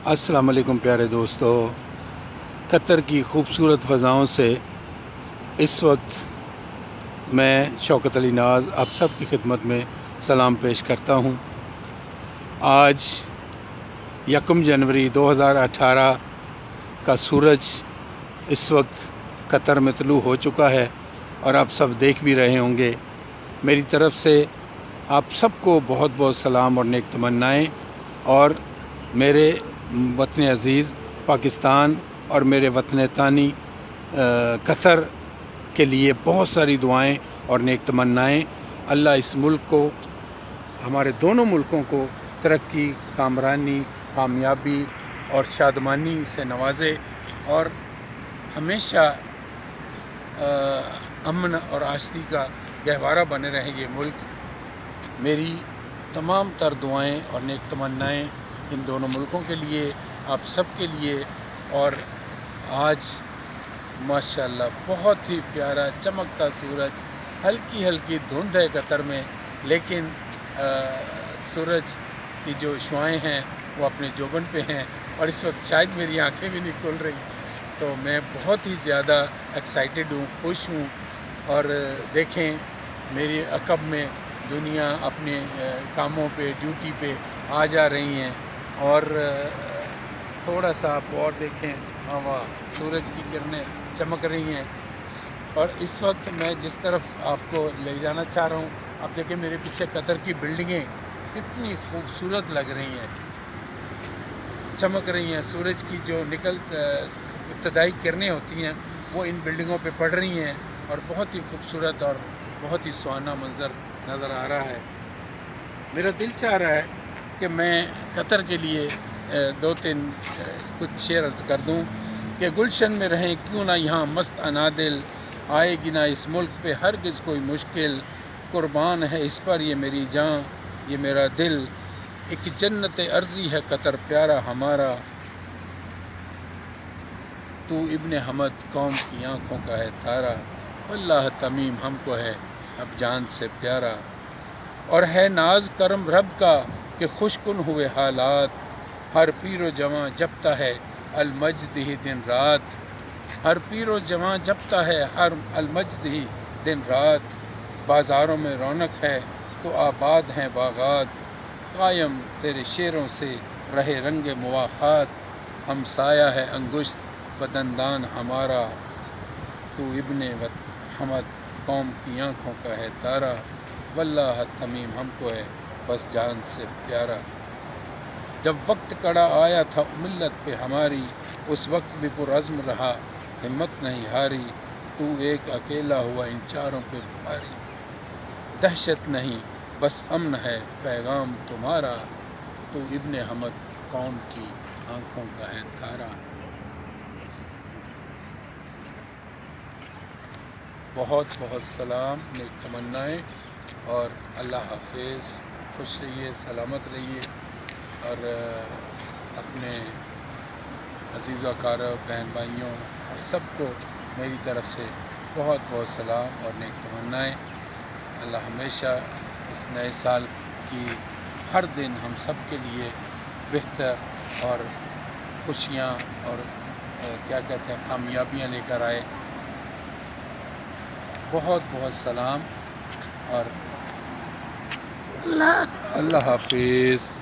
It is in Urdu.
السلام علیکم پیارے دوستو، قطر کی خوبصورت فضاؤں سے اس وقت میں شوکت علی ناز آپ سب کی خدمت میں سلام پیش کرتا ہوں۔ آج 1 جنوری 2018 کا سورج اس وقت قطر میں طلوع ہو چکا ہے اور آپ سب دیکھ بھی رہے ہوں گے۔ میری طرف سے آپ سب کو بہت بہت سلام اور نیک تمنائیں، اور میرے وطن عزیز پاکستان اور میرے وطن تانی قطر کے لیے بہت ساری دعائیں اور نیک تمنائیں۔ اللہ اس ملک کو، ہمارے دونوں ملکوں کو ترقی، کامرانی، کامیابی اور شادمانی سے نوازے، اور ہمیشہ امن اور آشتی کا گہوارہ بنے رہے یہ ملک۔ میری تمام تر دعائیں اور نیک تمنائیں ان دونوں ملکوں کے لیے، آپ سب کے لیے۔ اور آج ماشاءاللہ بہت ہی پیارا چمکتا سورج، ہلکی ہلکی دھند ہے قطر میں، لیکن سورج کی جو شعاعیں ہیں وہ اپنے جوبن پہ ہیں، اور اس وقت شاید میری آنکھیں بھی نہیں کھل رہی، تو میں بہت ہی زیادہ ایکسائٹڈ ہوں، خوش ہوں۔ اور دیکھیں میری عقب میں دنیا اپنے کاموں پہ، ڈیوٹی پہ آ جا رہی ہیں، اور تھوڑا سا آپ اور دیکھیں، ہوا، سورج کی کرنیں چمک رہی ہیں۔ اور اس وقت میں جس طرف آپ کو لے جانا چاہ رہا ہوں، آپ دیکھیں میرے پیچھے قطر کی بلڈنگیں کتنی خوبصورت لگ رہی ہیں، چمک رہی ہیں۔ سورج کی جو ابتدائی کرنیں ہوتی ہیں وہ ان بلڈنگوں پہ پڑ رہی ہیں، اور بہت ہی خوبصورت اور بہت ہی سہانا منظر نظر آ رہا ہے۔ میرا دل چاہ رہا ہے کہ میں قطر کے لیے 2-3 کچھ شعر عرض کر دوں کہ گلشن میں رہیں کیوں نہ یہاں مست انادل، آئے گی نہ اس ملک پہ ہرگز کوئی مشکل، قربان ہے اس پر یہ میری جاں یہ میرا دل، ایک جنت ارضی ہے قطر پیارا ہمارا، تو ابن حمد قوم کی آنکھوں کا ہے تارا، واللہ تمیم ہم کو ہے اب جان سے پیارا، اور ہے ناز کرم رب کا کہ خوش کن ہوئے حالات، ہر پیر و جواں جپتا ہے المجد ہی دن رات، ہر پیر و جواں جپتا ہے ہر المجد ہی دن رات، بازاروں میں رونق ہے تو آباد ہیں باغات، قائم تیرے شیروں سے رہے رنگ مواخات، ہمسایہ ہے انگشت بدندان ہمارا، تو ابن حمد قوم کی آنکھوں کا ہے تارا، واللہ تمیم ہم کو ہے بس جان سے پیارا، جب وقت کڑا آیا تھا ملت پہ ہماری، اس وقت بھی پرعزم رہا ہمت نہیں ہاری، تو ایک اکیلا ہوا ان چاروں پہ بھاری، دہشت نہیں بس امن ہے پیغام تمہارا، تو ابن حمد قوم کی آنکھوں کا ہے تارا۔ بہت بہت سلام، نیک تمنائیں، اور اللہ حافظ۔ خوش رہیے، سلامت رہیے، اور اپنے عزیز و اقارب، بہن بھائیوں اور سب کو میری طرف سے بہت بہت سلام اور نیک تمنائیں۔ اللہ ہمیشہ اس نئے سال کی ہر دن ہم سب کے لیے بہتر اور خوشیاں اور کیا کہتے ہیں کامیابیاں لے کر آئے۔ بہت بہت سلام اور اللہ حافظ۔